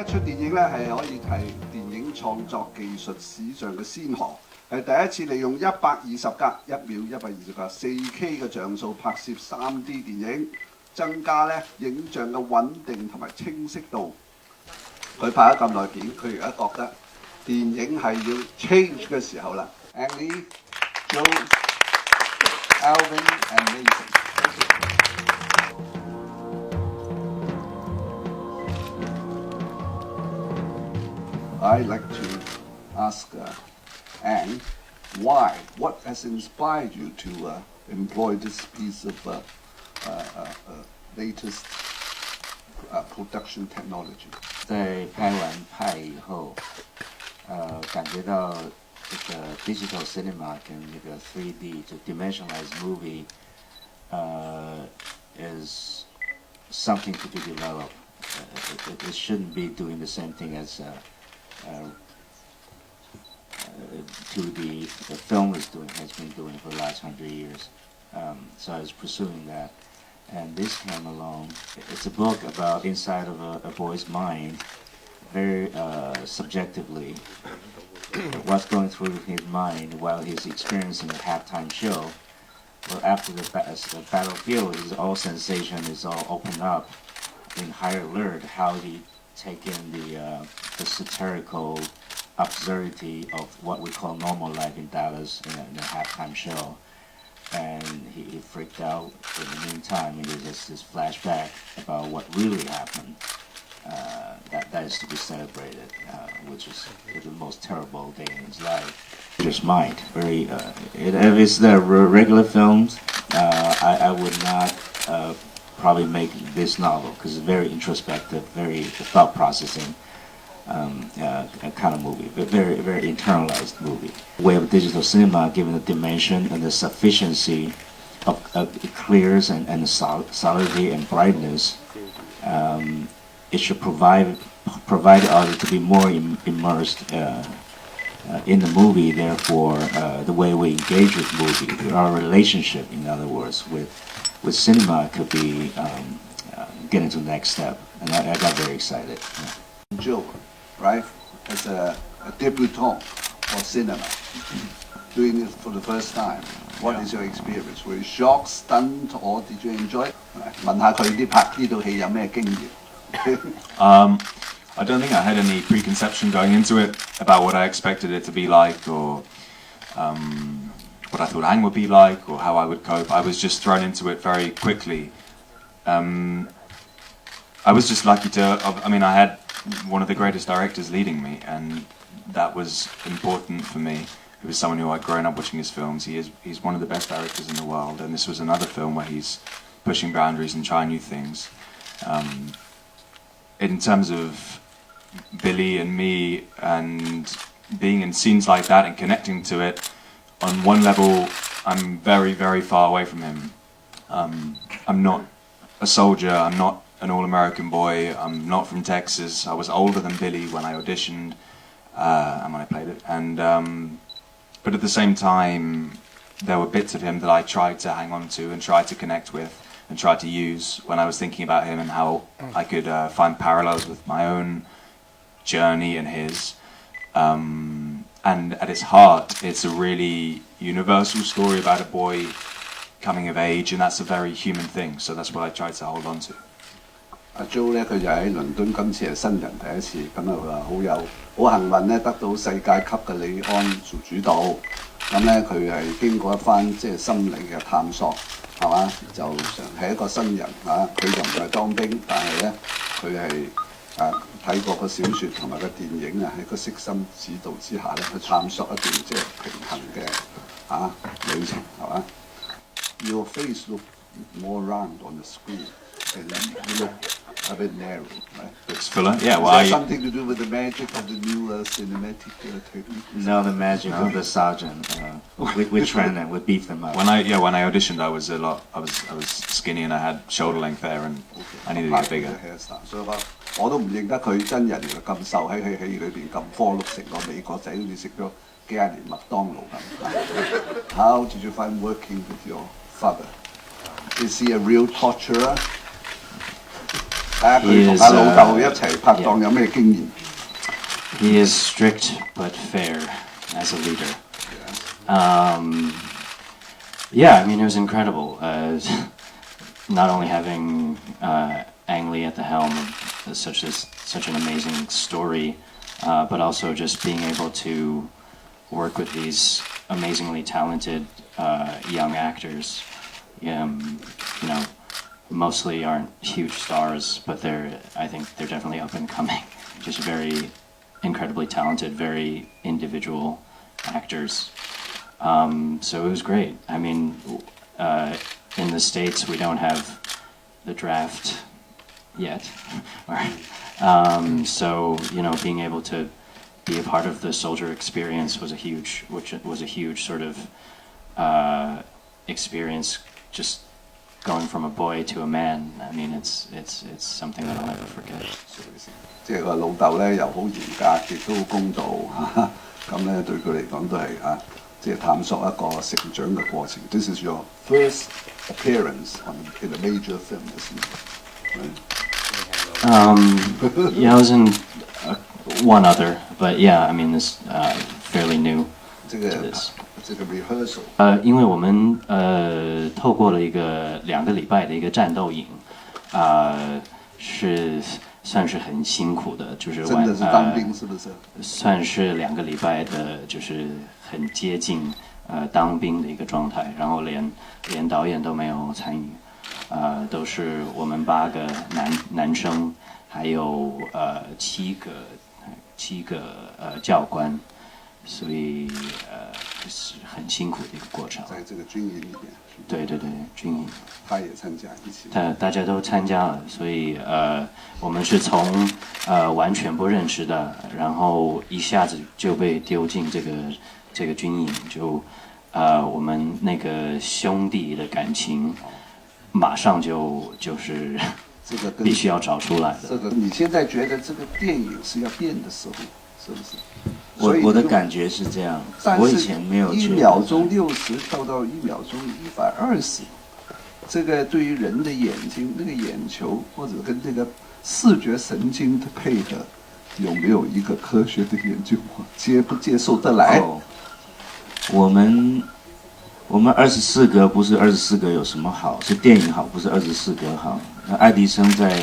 一出電影咧係可以係電影創作技術史上嘅先河，係第一次利用120格1秒120格 4K 嘅像素拍攝 3D 電影，增加咧影像嘅穩定同埋清晰度。佢拍咗咁耐片，佢而家覺得電影係要 change 嘅時候啦。Annie, Joe, Alvin and Nathan. I'd like to ask Anne, why? What has inspired you to employ this piece of latest production technology? 在拍完派以后，感觉到这个 digital cinema 跟那个 3D 就 dimensionalized movie is something to be developed. It shouldn't be doing the same thing as 2D the film has been doing for the last 100 years. So I was pursuing that. And this came along. It's a book about inside of a boy's mind, very subjectively, what's going through his mind while he's experiencing a halftime show. Well, after the battlefield, all sensation is all opened up in higher alert. How he take in the satirical absurdity of what we call normal life in Dallas in a halftime show. And he freaked out. In the meantime, it was just this flashback about what really happened. That is to be celebrated, which is the most terrible day in his life. Just mind, very. If it's the regular films, I would not probably make this novel because it's very introspective, very thought processing kind of movie, but very internalized movie. Way of digital cinema, given the dimension and the sufficiency of clears and solidity and brightness, it should provide the audience to be more immersed in the movie. Therefore, the way we engage with movie, our relationship, in other words, with cinema could be getting to the next step, and I got very excited. Yeah. Joe, right, as a debutant for cinema, doing it for the first time. What is your experience? Were you shocked, stunned, or did you enjoy it? 問下佢啲拍呢套戲有咩經驗？ I don't think I had any preconception going into it about what I expected it to be like, or what I thought Ang would be like, or how I would cope. I was just thrown into it very quickly. I was just lucky to. I mean, I had one of the greatest directors leading me, and that was important for me. He was someone who I'd grown up watching his films. He's one of the best directors in the world, and this was another film where he's pushing boundaries and trying new things. In terms of Billy and me and being in scenes like that and connecting to it, on one level, I'm very, very far away from him. I'm not a soldier. I'm not an all-American boy. I'm not from Texas. I was older than Billy when I auditioned and when I played it. And but at the same time, there were bits of him that I tried to hang on to and tried to connect with and tried to use when I was thinking about him and how I could find parallels with my own journey and his. And at its heart, it's a really universal story about a boy coming of age, and that's a very human thing. So that's what I tried to hold on to. 阿 Joe 咧，佢就喺倫敦，今次係新人第一次，咁啊佢話好幸運咧，得到世界級嘅李安做主導，咁咧佢係經過一番即係心理嘅探索，係嘛？就係一個新人嚇，佢就唔係當兵，但係咧佢係睇過個小説同埋個電影啊，喺個悉心指導之下咧，去探索一段即係平衡嘅旅程，係嘛 ？Your face look more round on the screen, and you look a bit narrow, right? Looks fuller, yeah. Well, Is that something to do with the magic of the new cinematic technique? No, the magic of the sergeant. We train them, we beef them up. When I auditioned, I was skinny and I had shoulder length hair, and I needed to get bigger. 所以我都唔認得佢真人原來咁瘦，喺戲裏邊咁科碌，成個美國仔好似食咗幾廿年麥當勞咁。How did you find working with your father? Is he a real torturer? 睇下佢同阿老豆一齊拍檔有咩經驗。He is strict but fair as a leader. Yeah, I mean, it was incredible. Not only having Ang Lee at the helm of such an amazing story, but also just being able to work with these amazingly talented young actors. Mostly aren't huge stars, but I think they're definitely up and coming. Just very incredibly talented, very individual actors. So it was great. I mean, in the States, we don't have the draft yet. So, being able to be a part of the soldier experience was a huge sort of experience, just going from a boy to a man. I mean, it's something that I'll never forget. 即係個老豆咧又好嚴格，亦都好公道嚇，咁咧對佢嚟講都係嚇，即係探索一個成長嘅過程。This is your first appearance in a major film, isn't it? Yeah, I was in one other, but yeah, I mean, this fairly new to this. 这个 rehearsal. 因为我们透过了2个礼拜的一个战斗营，是算是很辛苦的，就是真的是当兵是不是？算是2个礼拜的，就是很接近当兵的一个状态，然后连导演都没有参与，都是我们8个男生，还有7个教官。所以是很辛苦的一个过程。在这个军营里面。对，军营。他也参加一起。大家都参加了，所以我们是从完全不认识的，然后一下子就被丢进这个军营，就我们那个兄弟的感情，马上就是这个必须要找出来的。这个你现在觉得这个电影是要变的时候，是不是？我的感觉是这样，我以前没有1秒钟60跳到1秒钟120，这个对于人的眼睛那个眼球或者跟这个视觉神经的配合，有没有一个科学的研究接不接受得来？我们24格不是24格有什么好，是电影好，不是24格好。那爱迪生在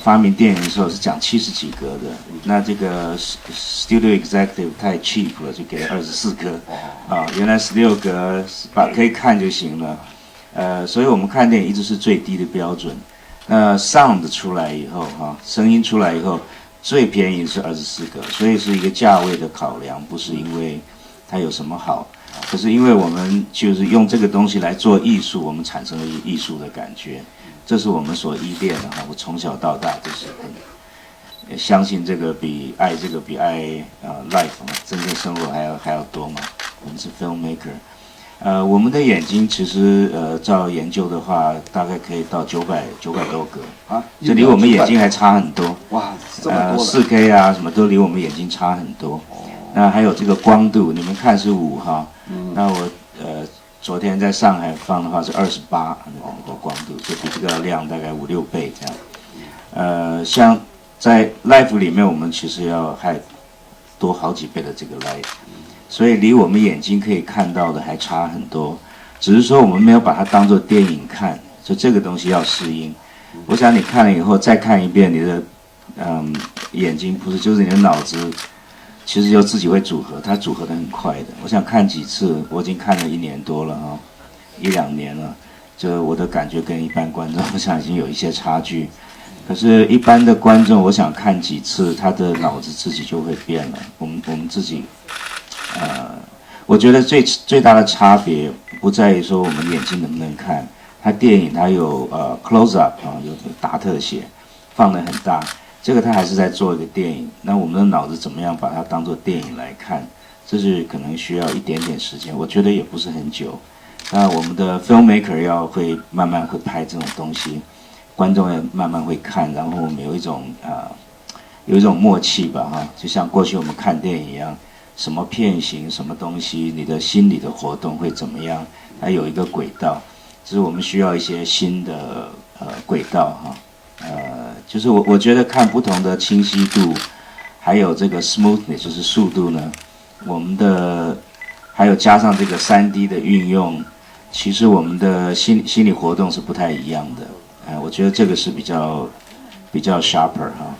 发明电影的时候是讲70几格的，那这个 Studio Executive 太 cheap 了，就给了24格原来16格可以看就行了，所以我们看电影一直是最低的标准。那 sound 出来以后声音出来以后，最便宜是24格，所以是一个价位的考量，不是因为它有什么好，可是因为我们就是用这个东西来做艺术，我们产生了艺术的感觉。这是我们所依恋的我从小到大就是很相信这个比爱life 真正生活还要多嘛。我们是 filmmaker，我们的眼睛其实照研究的话，大概可以到900多格这离我们眼睛还差很多。哇，这么多4K 啊什么都离我们眼睛差很多。那还有这个光度，你们看是5那我昨天在上海放的话是28那个光度，就比这个亮大概5-6倍这样。像在 live 里面，我们其实要还多好几倍的这个 live， 所以离我们眼睛可以看到的还差很多。只是说我们没有把它当作电影看，就这个东西要适应。我想你看了以后再看一遍，你的眼睛不是就是你的脑子。其实就自己会组合，它组合得很快的。我想看几次，我已经看了1年多了1-2年了。就我的感觉跟一般观众，我想已经有一些差距。可是，一般的观众，我想看几次，他的脑子自己就会变了。我们自己，我觉得最大的差别不在于说我们眼睛能不能看，它电影它有close up 有大特写，放得很大。这个他还是在做一个电影，那我们的脑子怎么样把它当做电影来看？这是可能需要一点点时间，我觉得也不是很久。那我们的 filmmaker 会慢慢会拍这种东西，观众也慢慢会看，然后我们有一种默契吧就像过去我们看电影一样，什么片型、什么东西，你的心理的活动会怎么样？它有一个轨道，只是我们需要一些新的轨道就是我觉得看不同的清晰度，还有这个 smoothness 就是速度呢，我们的还有加上这个3D 的运用，其实我们的心理活动是不太一样的。我觉得这个是比较 sharper 哈，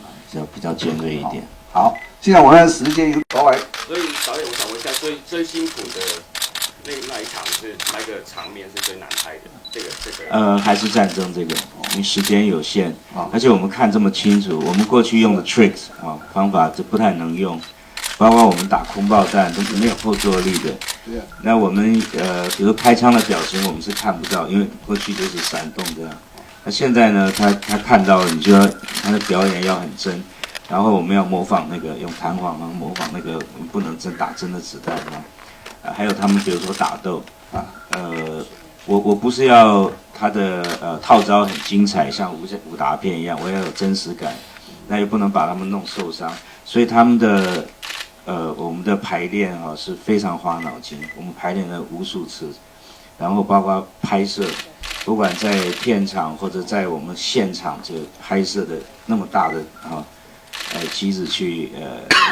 比较尖锐一点。好，现在我们时间各位。所以导演，我想问一下，最辛苦的那一场是那个场面是最难拍的？这个还是战争这个，因为时间有限，而且我们看这么清楚，我们过去用的 tricks 方法这不太能用，包括我们打空爆弹都没有后坐力的。那我们比如开枪的表情我们是看不到，因为过去都是闪动这样。那现在呢，他看到了，你就要他的表演要很真，然后我们要模仿那个用弹簧模仿那个不能打真的子弹还有他们比如说打斗我不是要他的套招很精彩，像武打片一样，我要有真实感，那又不能把他们弄受伤，所以他们的我们的排练是非常花脑筋，我们排练了无数次，然后包括拍摄。不管在片场或者在我们现场这个拍摄的那么大的机子去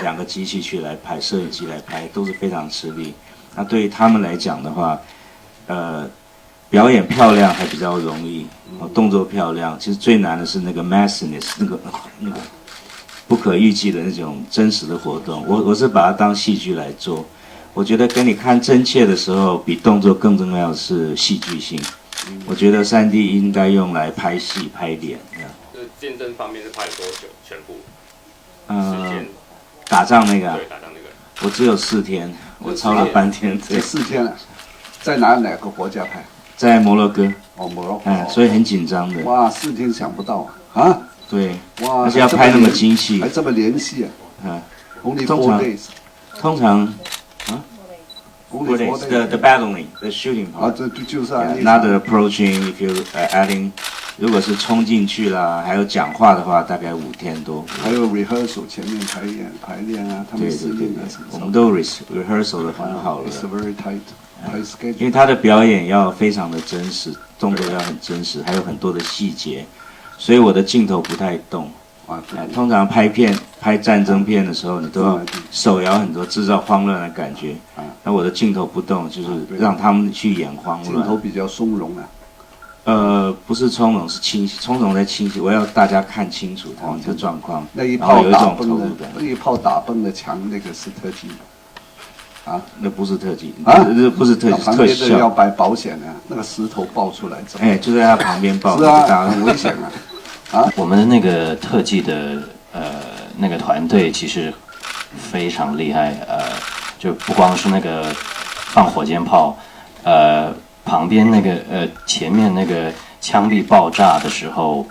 2个机器去来拍，摄影机来拍都是非常吃力。那对于他们来讲的话，表演漂亮还比较容易，动作漂亮。其实最难的是那个 messiness， 那个不可预计的那种真实的活动。我是把它当戏剧来做。我觉得跟你看真切的时候，比动作更重要的是戏剧性。我觉得3D 应该用来拍戏、拍脸。战争方面是拍了多久？全部？时间？打仗那个？对，打仗那个。我只有4天，我超了半天。这4天了，在哪个国家拍？在摩洛哥。摩洛哥。所以很紧张的。哇，4天想不到啊！对。哇，而且要拍那么精细，还这么连续Only 4 days。通常。The battling, the shooting part. 这就是 not the approaching. If you adding， 如果是冲进去啦，还有讲话的话，大概5天多。还有 rehearsal 前面排练他们适应我们都 rehearsal 的很好了。It's very tight schedule。因为他的表演要非常的真实，动作要很真实，还有很多的细节，所以我的镜头不太动。通常拍战争片的时候，你都要手摇很多，制造慌乱的感觉。那我的镜头不动，就是让他们去演慌乱。镜头比较从容不是从容，是清晰，从容在清晰。我要大家看清楚他们的状况，那一然后有一炮打种投入崩的，感。那一炮打崩的墙，那个是特技那不是特技这不是特技，特效。要摆保险那个石头爆出来怎么？就在他旁边爆，是很危险我们的那个特技的那个团队其实非常厉害，就不光是那个放火箭炮，旁边那个前面那个枪毙爆炸的时候，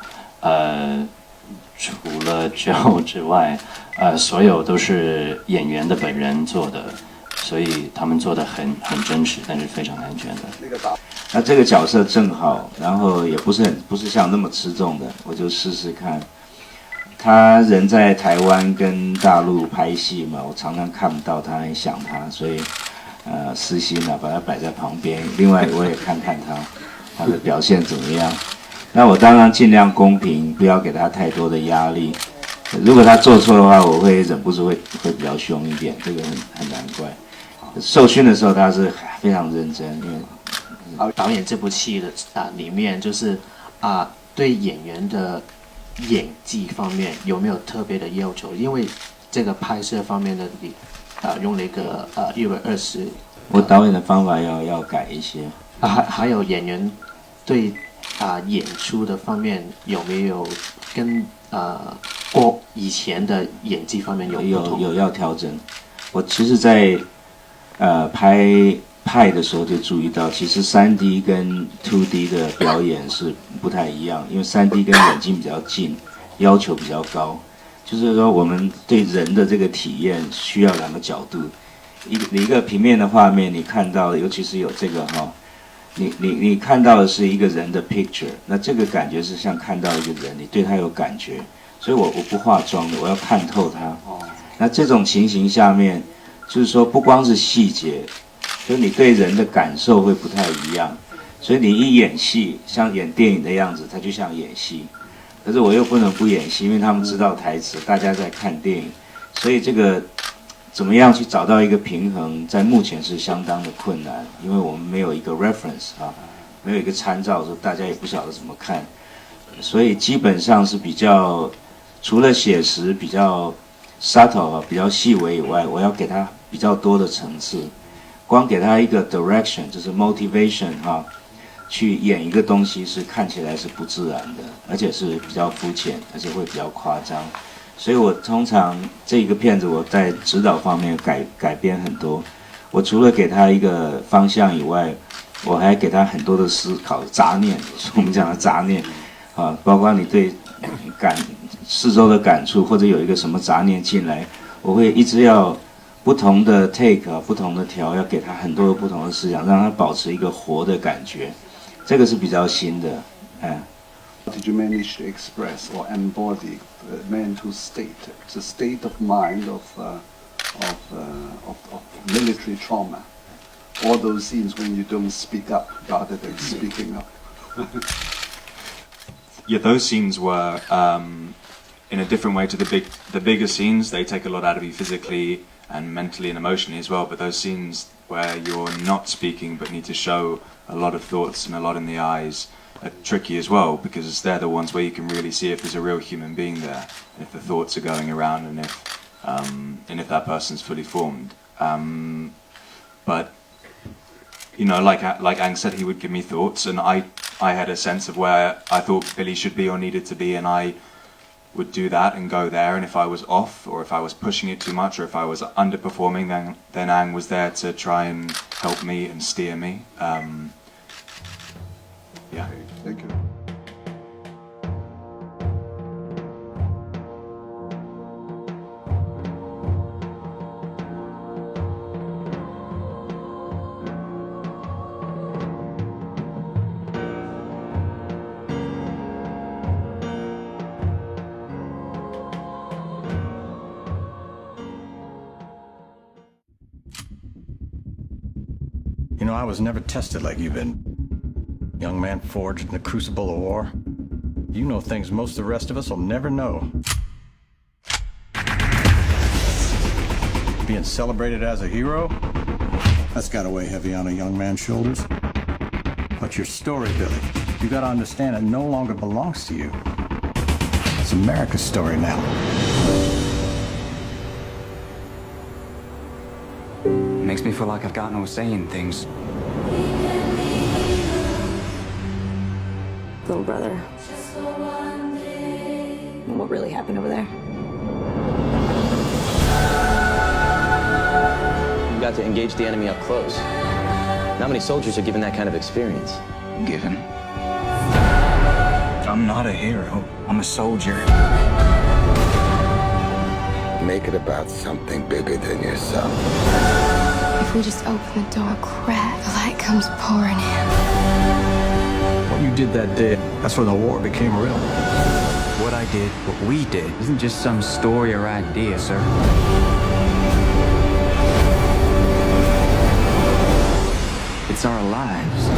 除了 Joe 之外，所有都是演员的本人做的，所以他们做的很真实，但是非常安全的。那这个角色正好，然后也不是像那么吃重的，我就试试看。他人在台湾跟大陆拍戏嘛，我常常看不到他，很想他，所以私心把他摆在旁边。另外我也看看他的表现怎么样。那我当然尽量公平，不要给他太多的压力。如果他做错的话，我会忍不住会比较凶一点，这个很难怪。受训的时候他是非常认真，因为。导演这部戏的里面就是对演员的演技方面有没有特别的要求？因为这个拍摄方面的用了一个120，我导演的方法要改一些。还有演员对演出的方面有没有跟过以前的演技方面有不同？有要调整。我其实在拍的时候就注意到，其实3D 跟 2D 的表演是不太一样，因为3D 跟眼睛比较近，要求比较高。就是说，我们对人的这个体验需要2个角度，一个平面的画面，你看到的，尤其是有这个你看到的是一个人的 picture， 那这个感觉是像看到一个人，你对他有感觉，所以我不化妆的，我要看透他。那这种情形下面，就是说不光是细节。所以你对人的感受会不太一样，所以你一演戏，像演电影的样子，它就像演戏。可是我又不能不演戏，因为他们知道台词，大家在看电影，所以这个怎么样去找到一个平衡，在目前是相当的困难，因为我们没有一个 reference 啊，没有一个参照，说大家也不晓得怎么看，所以基本上是比较除了写实比较 subtle 比较细微以外，我要给他比较多的层次，光给他一个 direction 就是 motivation 啊。去演一个东西是看起来是不自然的，而且是比较肤浅，而且会比较夸张。所以我通常这个片子我在指导方面改编很多。我除了给他一个方向以外，我还给他很多的思考杂念，我们讲的杂念啊，包括你对四周的感触，或者有一个什么杂念进来，我会一直要不同的 take 不同的调，要给他很多的不同的思想，让他保持一个活的感觉。这个是比较新的，Did you manage to express or embody the mental state, the state of mind of military trauma? All those scenes when you don't speak up rather than speaking up. Yeah, those scenes were in a different way to the bigger scenes. They take a lot out of you physically and mentally and emotionally as well. But those scenes where you're not speaking but need to show a lot of thoughts and a lot in the eyes are tricky as well, because they're the ones where you can really see if there's a real human being there, if the thoughts are going around, and if that person's fully formed. But you know, like Ang said, he would give me thoughts, and I had a sense of where I thought Billy should be or needed to be, and I would do that and go there. And if I was off, or if I was pushing it too much, or if I was underperforming, then Ang was there to try and help me and steer me. Yeah. Thank you. You know, I was never tested like you've been. Young man forged in the crucible of war. You know things most of the rest of us will never know. Being celebrated as a hero? That's gotta weigh heavy on a young man's shoulders. But your story, Billy, you gotta understand it no longer belongs to you. It's America's story now. Makes me feel like I've got no say in things. Little brother. What really happened over there? You got to engage the enemy up close. Not many soldiers are given that kind of experience. Given? I'm not a hero. I'm a soldier. Make it about something bigger than yourself. If we just open the door a crack, the light comes pouring in. What you did that day, that's when the war became real. What I did, what we did, isn't just some story or idea, sir. It's our lives.